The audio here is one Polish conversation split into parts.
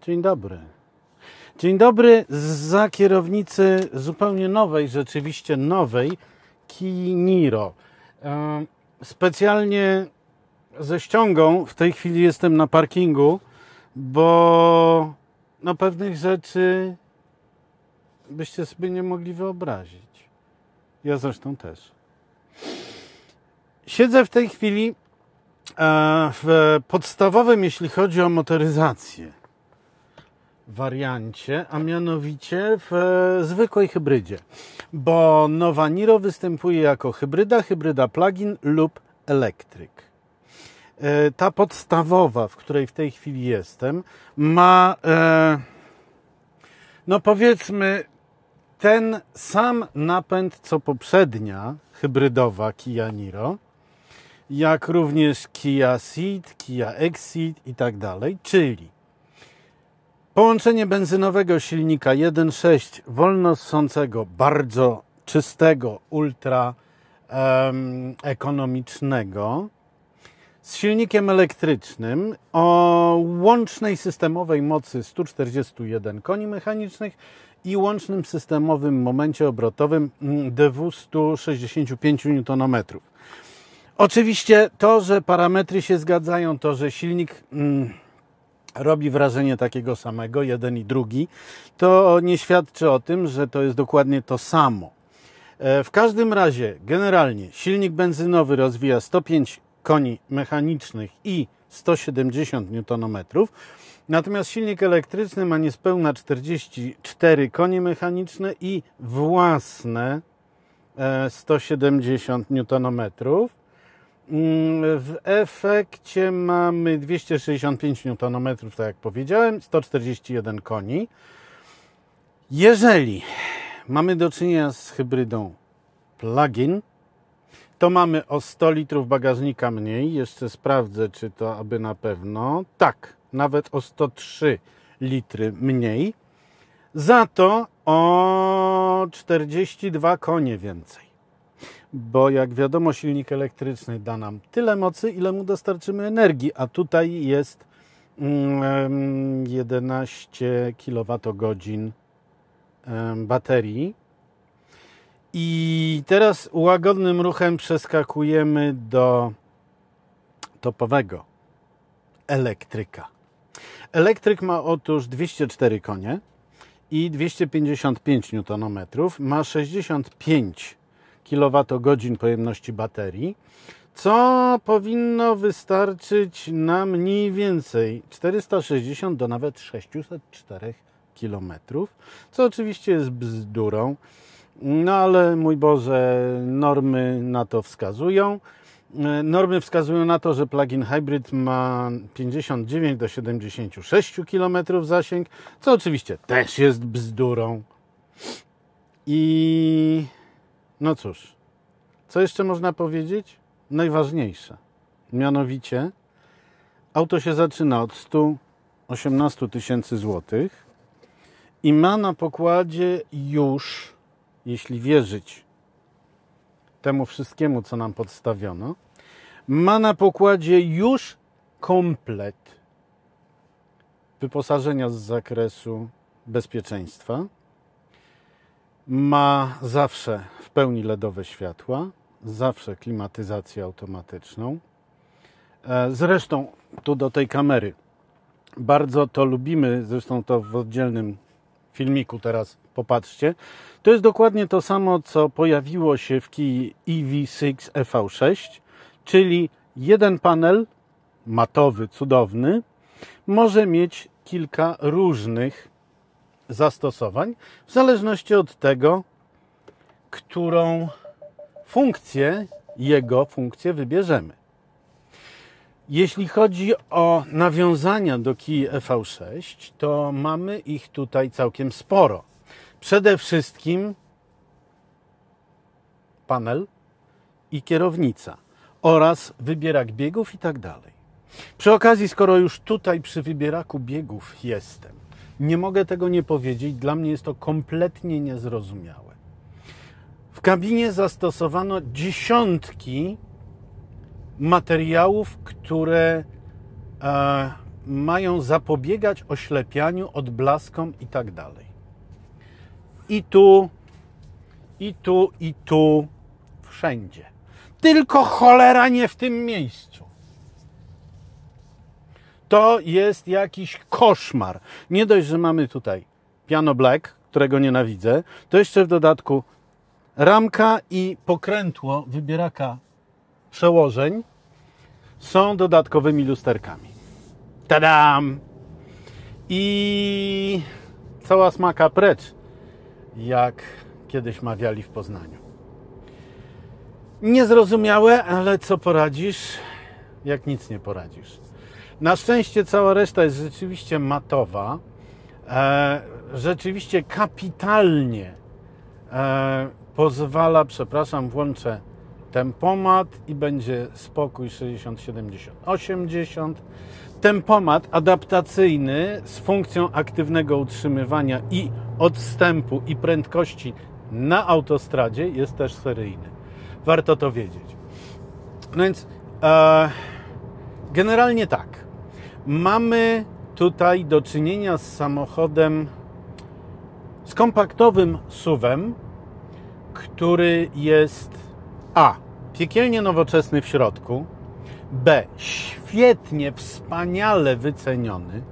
Dzień dobry. Dzień dobry zza kierownicy zupełnie nowej, rzeczywiście nowej Kii Niro. Specjalnie ze ściągą w tej chwili jestem na parkingu, bo no pewnych rzeczy byście sobie nie mogli wyobrazić. Ja zresztą też. Siedzę w tej chwili w podstawowym, jeśli chodzi o motoryzację, wariancie, a mianowicie w zwykłej hybrydzie, bo nowa Niro występuje jako hybryda plug-in lub elektryk. Ta podstawowa, w której w tej chwili jestem, ma no powiedzmy ten sam napęd co poprzednia hybrydowa Kia Niro, jak również Kia Ceed, Kia Exceed i tak dalej, czyli połączenie benzynowego silnika 1.6 wolnossącego, bardzo czystego, ultra ekonomicznego z silnikiem elektrycznym o łącznej systemowej mocy 141 koni mechanicznych i łącznym systemowym momencie obrotowym 265 Nm. Oczywiście to, że parametry się zgadzają, to, że silnik robi wrażenie takiego samego, jeden i drugi, to nie świadczy o tym, że to jest dokładnie to samo. W każdym razie, generalnie, silnik benzynowy rozwija 105 koni mechanicznych i 170 Nm, natomiast silnik elektryczny ma niespełna 44 konie mechaniczne i własne 170 Nm. W efekcie mamy 265 Nm, tak jak powiedziałem, 141 koni. Jeżeli mamy do czynienia z hybrydą plug-in, to mamy o 100 litrów bagażnika mniej. Jeszcze sprawdzę, czy to aby na pewno. Tak, nawet o 103 litry mniej. Za to o 42 konie więcej. Bo jak wiadomo, silnik elektryczny da nam tyle mocy, ile mu dostarczymy energii, a tutaj jest 11 kWh baterii. I teraz łagodnym ruchem przeskakujemy do topowego elektryka. Elektryk ma otóż 204 konie i 255 Nm, ma 65 kWh pojemności baterii, co powinno wystarczyć na mniej więcej 460 do nawet 604 km, co oczywiście jest bzdurą, no ale mój Boże, normy na to wskazują. Normy wskazują na to, że plug-in hybrid ma 59 do 76 km zasięg, co oczywiście też jest bzdurą. I no cóż, co jeszcze można powiedzieć? Najważniejsze. Mianowicie auto się zaczyna od 118 tysięcy złotych i ma na pokładzie już, jeśli wierzyć temu wszystkiemu, co nam podstawiono, ma na pokładzie już komplet wyposażenia z zakresu bezpieczeństwa. Ma zawsze w pełni LEDowe światła, zawsze klimatyzację automatyczną. Zresztą tu do tej kamery bardzo to lubimy, zresztą to w oddzielnym filmiku teraz popatrzcie. To jest dokładnie to samo, co pojawiło się w Kii EV6 EV6, czyli jeden panel matowy, cudowny, może mieć kilka różnych zastosowań, w zależności od tego, którą jego funkcję wybierzemy. Jeśli chodzi o nawiązania do Kii EV6, to mamy ich tutaj całkiem sporo. Przede wszystkim panel i kierownica oraz wybierak biegów i tak dalej. Przy okazji, skoro już tutaj przy wybieraku biegów jestem, nie mogę tego nie powiedzieć, dla mnie jest to kompletnie niezrozumiałe. W kabinie zastosowano dziesiątki materiałów, które mają zapobiegać oślepianiu, odblaskom i tak dalej. I tu, i tu, i tu, wszędzie. Tylko cholera nie w tym miejscu. To jest jakiś koszmar. Nie dość, że mamy tutaj piano black, którego nienawidzę, to jeszcze w dodatku ramka i pokrętło wybieraka przełożeń są dodatkowymi lusterkami. Tadam! I cała smaka precz, jak kiedyś mawiali w Poznaniu. Niezrozumiałe, ale co poradzisz, jak nic nie poradzisz. Na szczęście cała reszta jest rzeczywiście matowa, rzeczywiście kapitalnie pozwala, przepraszam, włączę tempomat i będzie spokój 60, 70, 80. Tempomat adaptacyjny z funkcją aktywnego utrzymywania i odstępu i prędkości na autostradzie jest też seryjny. Warto to wiedzieć. No więc generalnie tak. Mamy tutaj do czynienia z samochodem, z kompaktowym SUV-em, który jest A. piekielnie nowoczesny w środku, B. świetnie, wspaniale wyceniony.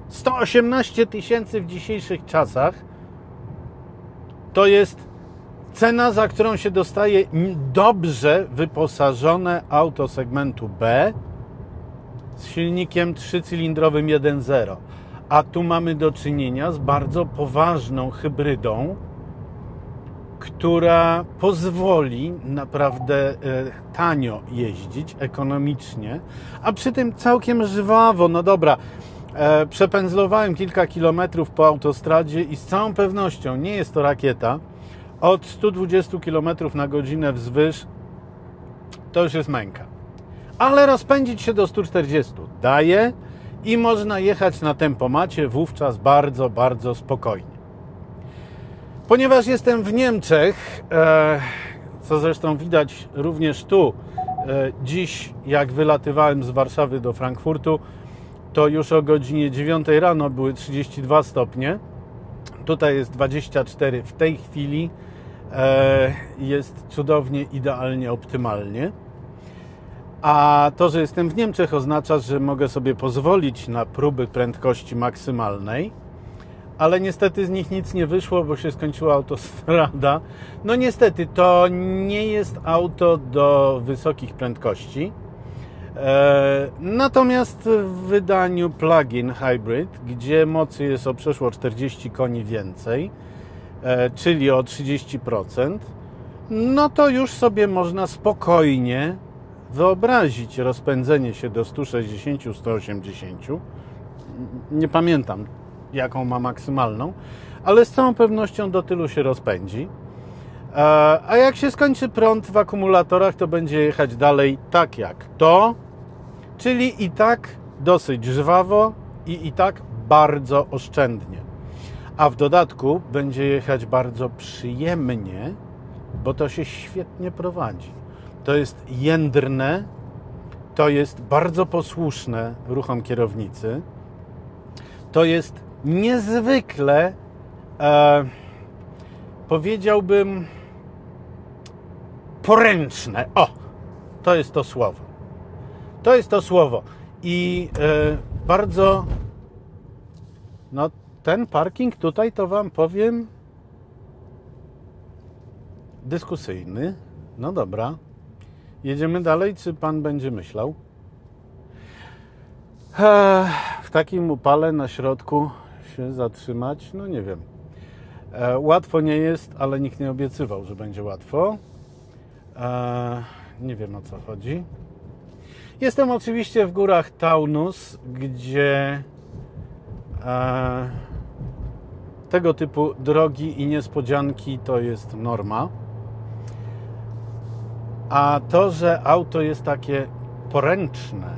118 000 w dzisiejszych czasach to jest cena, za którą się dostaje dobrze wyposażone auto segmentu B z silnikiem 3-cylindrowym 1.0. A tu mamy do czynienia z bardzo poważną hybrydą, która pozwoli naprawdę tanio jeździć, ekonomicznie, a przy tym całkiem żwawo. No dobra, przepędzlowałem kilka kilometrów po autostradzie i z całą pewnością nie jest to rakieta. Od 120 km na godzinę wzwyż to już jest męka. Ale rozpędzić się do 140 daje i można jechać na tempomacie wówczas bardzo, bardzo spokojnie. Ponieważ jestem w Niemczech, co zresztą widać również tu, dziś jak wylatywałem z Warszawy do Frankfurtu, to już o godzinie 9 rano były 32 stopnie. Tutaj jest 24 w tej chwili. Jest cudownie, idealnie, optymalnie. A to, że jestem w Niemczech, oznacza, że mogę sobie pozwolić na próby prędkości maksymalnej, ale niestety z nich nic nie wyszło, bo się skończyła autostrada. No niestety, to nie jest auto do wysokich prędkości. Natomiast w wydaniu plug-in hybrid, gdzie mocy jest o przeszło 40 koni więcej, czyli o 30%, no to już sobie można spokojnie wyobrazić rozpędzenie się do 160-180. Nie pamiętam, jaką ma maksymalną, ale z całą pewnością do tylu się rozpędzi. A jak się skończy prąd w akumulatorach, to będzie jechać dalej tak jak to, czyli i tak dosyć żwawo i tak bardzo oszczędnie. A w dodatku będzie jechać bardzo przyjemnie, bo to się świetnie prowadzi. To jest jędrne, to jest bardzo posłuszne ruchom kierownicy, to jest niezwykle, powiedziałbym, poręczne. O, to jest to słowo. To jest to słowo. I bardzo, no ten parking tutaj, to wam powiem, dyskusyjny. No dobra. Jedziemy dalej, czy pan będzie myślał? W takim upale na środku się zatrzymać? No nie wiem. Łatwo nie jest, ale nikt nie obiecywał, że będzie łatwo. Nie wiem, o co chodzi. Jestem oczywiście w górach Taunus, gdzie tego typu drogi i niespodzianki to jest norma. A to, że auto jest takie poręczne,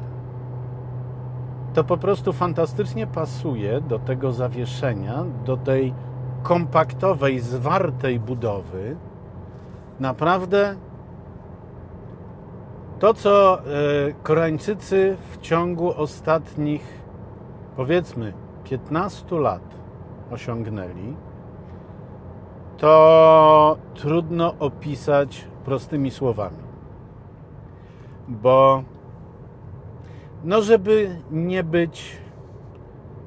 to po prostu fantastycznie pasuje do tego zawieszenia, do tej kompaktowej, zwartej budowy. Naprawdę to, co Koreańczycy w ciągu ostatnich powiedzmy 15 lat osiągnęli, to trudno opisać prostymi słowami. Bo żeby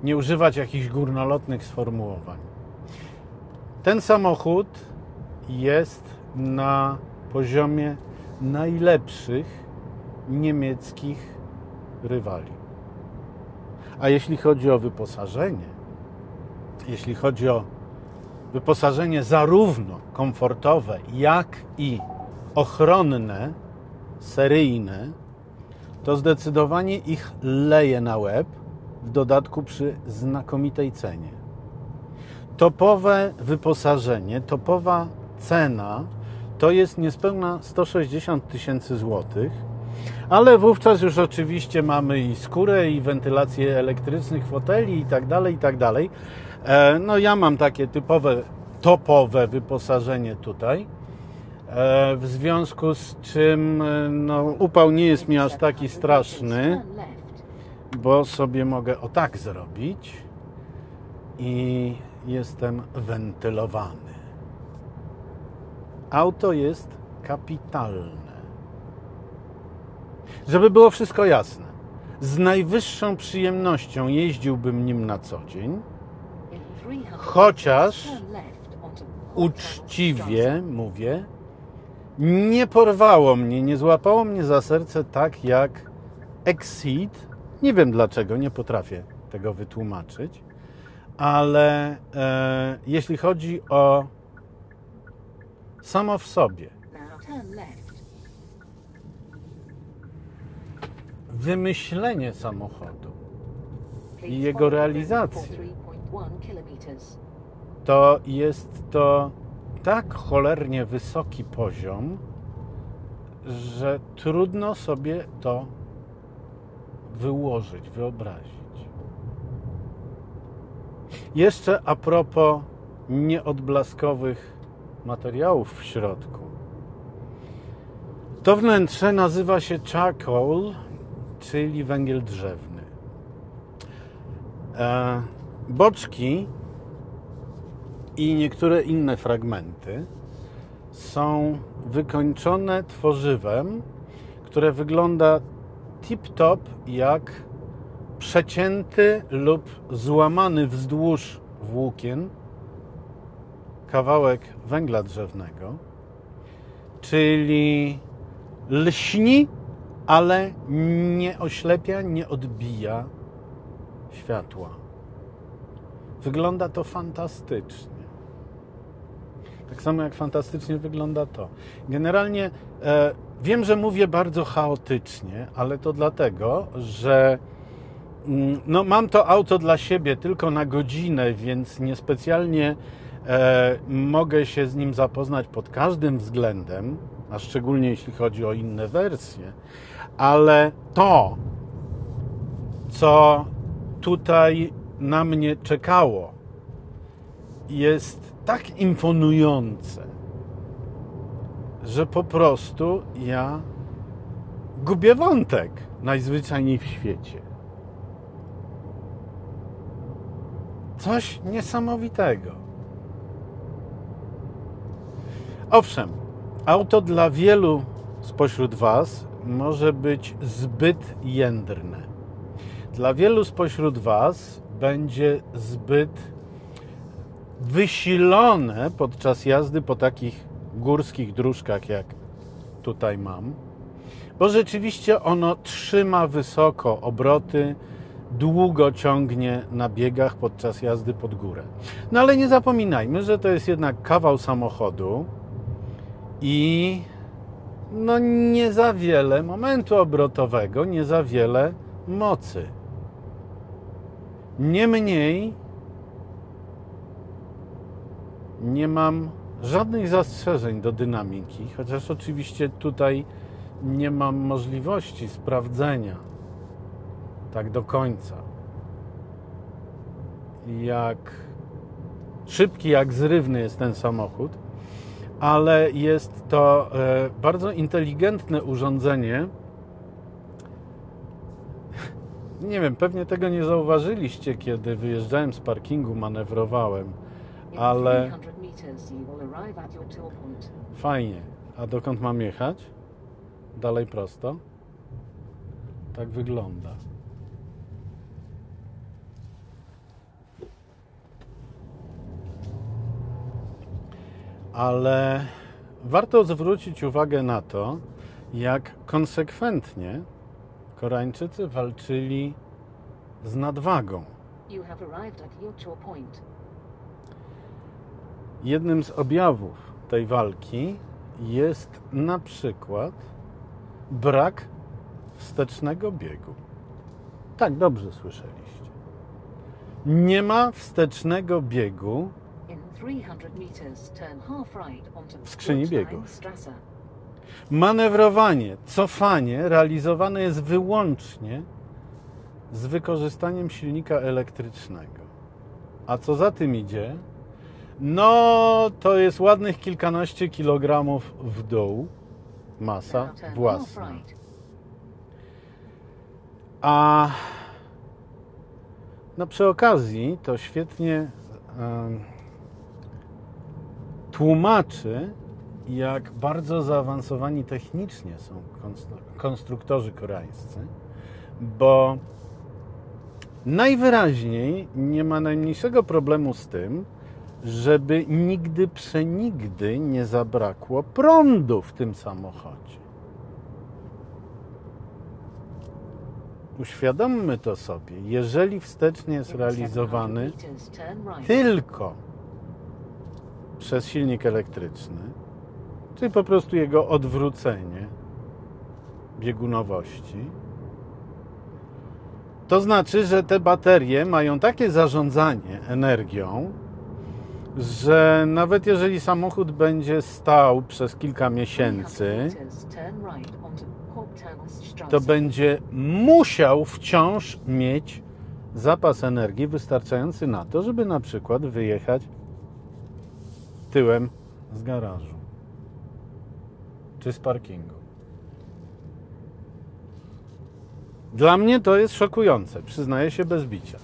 nie używać jakichś górnolotnych sformułowań, ten samochód jest na poziomie najlepszych niemieckich rywali. A jeśli chodzi o wyposażenie zarówno komfortowe, jak i ochronne, seryjne, to zdecydowanie ich leje na łeb, w dodatku przy znakomitej cenie. Topowe wyposażenie, topowa cena to jest niespełna 160 000 złotych, ale wówczas już oczywiście mamy i skórę, i wentylację elektrycznych foteli i tak dalej. No ja mam takie topowe wyposażenie tutaj, w związku z czym upał nie jest mi aż taki straszny, bo sobie mogę o tak zrobić i jestem wentylowany. Auto jest kapitalne. Żeby było wszystko jasne, z najwyższą przyjemnością jeździłbym nim na co dzień, chociaż uczciwie mówię, nie porwało mnie, nie złapało mnie za serce tak jak Exceed. Nie wiem dlaczego, nie potrafię tego wytłumaczyć, ale jeśli chodzi o samo w sobie wymyślenie samochodu i jego realizację, to jest to tak cholernie wysoki poziom, że trudno sobie to wyobrazić. Jeszcze a propos nieodblaskowych materiałów w środku. To wnętrze nazywa się charcoal, czyli węgiel drzewny. Boczki i niektóre inne fragmenty są wykończone tworzywem, które wygląda tip-top jak przecięty lub złamany wzdłuż włókien kawałek węgla drzewnego, czyli lśni, ale nie oślepia, nie odbija światła. Wygląda to fantastycznie. Tak samo jak fantastycznie wygląda to. Generalnie wiem, że mówię bardzo chaotycznie, ale to dlatego, że mam to auto dla siebie tylko na godzinę, więc niespecjalnie mogę się z nim zapoznać pod każdym względem, a szczególnie jeśli chodzi o inne wersje, ale to, co tutaj na mnie czekało, jest tak imponujące, że po prostu ja gubię wątek najzwyczajniej w świecie. Coś niesamowitego. Owszem, auto dla wielu spośród Was może być zbyt jędrne. Dla wielu spośród Was będzie zbyt wysilone podczas jazdy po takich górskich dróżkach, jak tutaj mam, bo rzeczywiście ono trzyma wysoko obroty, długo ciągnie na biegach podczas jazdy pod górę. No ale nie zapominajmy, że to jest jednak kawał samochodu i nie za wiele momentu obrotowego, nie za wiele mocy. Niemniej nie mam żadnych zastrzeżeń do dynamiki, chociaż oczywiście tutaj nie mam możliwości sprawdzenia tak do końca, jak szybki, jak zrywny jest ten samochód, ale jest to bardzo inteligentne urządzenie, Nie wiem, pewnie tego nie zauważyliście, kiedy wyjeżdżałem z parkingu, manewrowałem, ale fajnie. A dokąd mam jechać? Dalej prosto? Tak wygląda. Ale warto zwrócić uwagę na to, jak konsekwentnie Koreańczycy walczyli z nadwagą. Jednym z objawów tej walki jest na przykład brak wstecznego biegu. Tak, dobrze słyszeliście. Nie ma wstecznego biegu w skrzyni biegów. Manewrowanie, cofanie realizowane jest wyłącznie z wykorzystaniem silnika elektrycznego. A co za tym idzie? No, to jest ładnych kilkanaście kilogramów w dół masa własna. A no przy okazji to świetnie tłumaczy, jak bardzo zaawansowani technicznie są konstruktorzy koreańscy, bo najwyraźniej nie ma najmniejszego problemu z tym, żeby nigdy przenigdy nie zabrakło prądu w tym samochodzie. Uświadommy to sobie, jeżeli wstecznie jest realizowany tylko przez silnik elektryczny, czyli po prostu jego odwrócenie biegunowości, to znaczy, że te baterie mają takie zarządzanie energią, że nawet jeżeli samochód będzie stał przez kilka miesięcy, to będzie musiał wciąż mieć zapas energii wystarczający na to, żeby na przykład wyjechać tyłem z garażu czy z parkingu. Dla mnie to jest szokujące, przyznaję się bez bicia.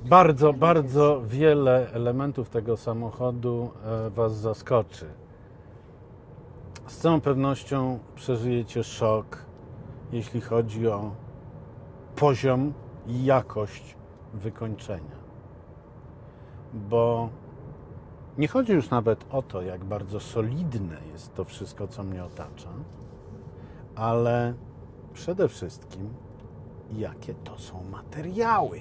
Bardzo, bardzo wiele elementów tego samochodu Was zaskoczy. Z całą pewnością przeżyjecie szok, jeśli chodzi o poziom i jakość wykończenia. Bo nie chodzi już nawet o to, jak bardzo solidne jest to wszystko, co mnie otacza, ale przede wszystkim, jakie to są materiały.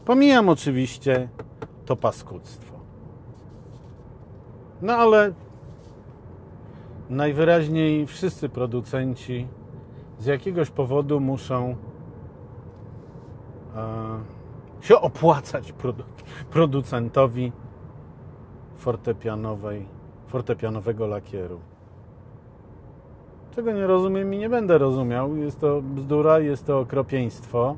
Pomijam oczywiście to paskudztwo. No ale najwyraźniej wszyscy producenci z jakiegoś powodu muszą się opłacać producentowi fortepianowego lakieru. Czego nie rozumiem i nie będę rozumiał. Jest to bzdura, jest to okropieństwo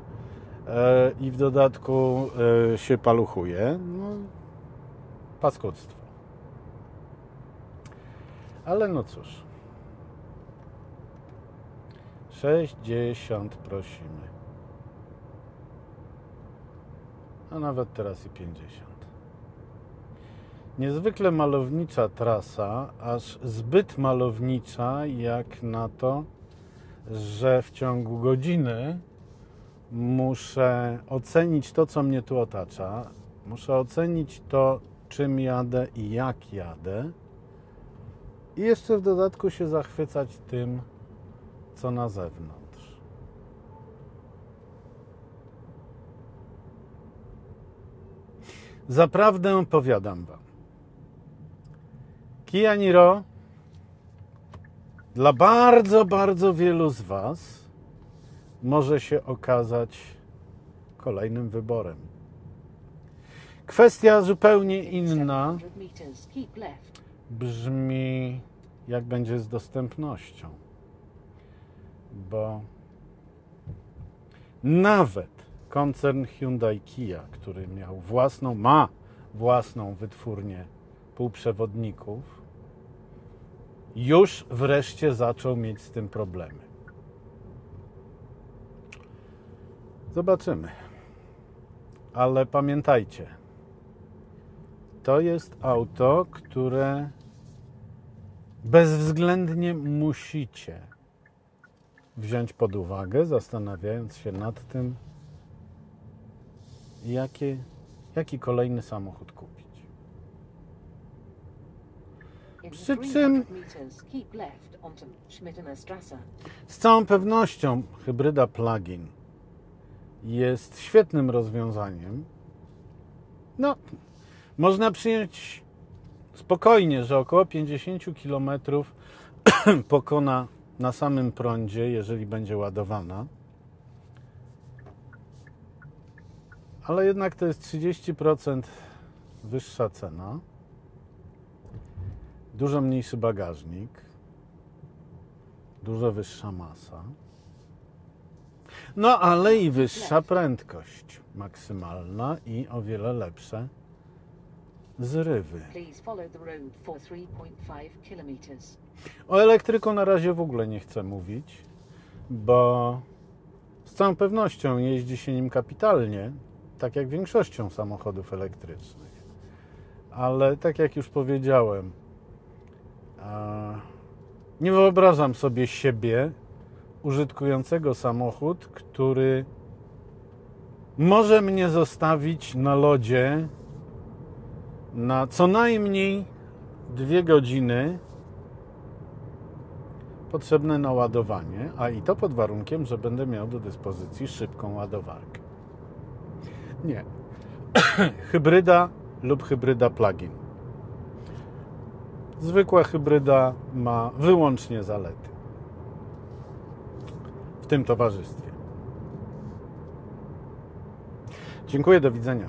i w dodatku się paluchuje. No, paskudztwo. Ale no cóż. 60 prosimy. A nawet teraz i 50. Niezwykle malownicza trasa, aż zbyt malownicza jak na to, że w ciągu godziny muszę ocenić to, co mnie tu otacza. Muszę ocenić to, czym jadę i jak jadę. I jeszcze w dodatku się zachwycać tym, co na zewnątrz. Zaprawdę powiadam Wam, Kia Niro dla bardzo, bardzo wielu z Was może się okazać kolejnym wyborem. Kwestia zupełnie inna brzmi, jak będzie z dostępnością. Bo nawet koncern Hyundai Kia, który ma własną wytwórnię półprzewodników, już wreszcie zaczął mieć z tym problemy. Zobaczymy. Ale pamiętajcie, to jest auto, które bezwzględnie musicie wziąć pod uwagę, zastanawiając się nad tym, jaki kolejny samochód kupić. Przy czym z całą pewnością hybryda plug-in jest świetnym rozwiązaniem. No, można przyjąć spokojnie, że około 50 km pokona na samym prądzie, jeżeli będzie ładowana. Ale jednak to jest 30% wyższa cena. Dużo mniejszy bagażnik. Dużo wyższa masa. No ale i wyższa prędkość maksymalna i o wiele lepsze zrywy. O elektryku na razie w ogóle nie chcę mówić, bo z całą pewnością jeździ się nim kapitalnie, tak jak większością samochodów elektrycznych. Ale tak jak już powiedziałem, nie wyobrażam sobie siebie użytkującego samochód, który może mnie zostawić na lodzie na co najmniej 2 godziny potrzebne na ładowanie, a i to pod warunkiem, że będę miał do dyspozycji szybką ładowarkę. Nie. Hybryda lub hybryda plug-in. Zwykła hybryda ma wyłącznie zalety w tym towarzystwie. Dziękuję, do widzenia.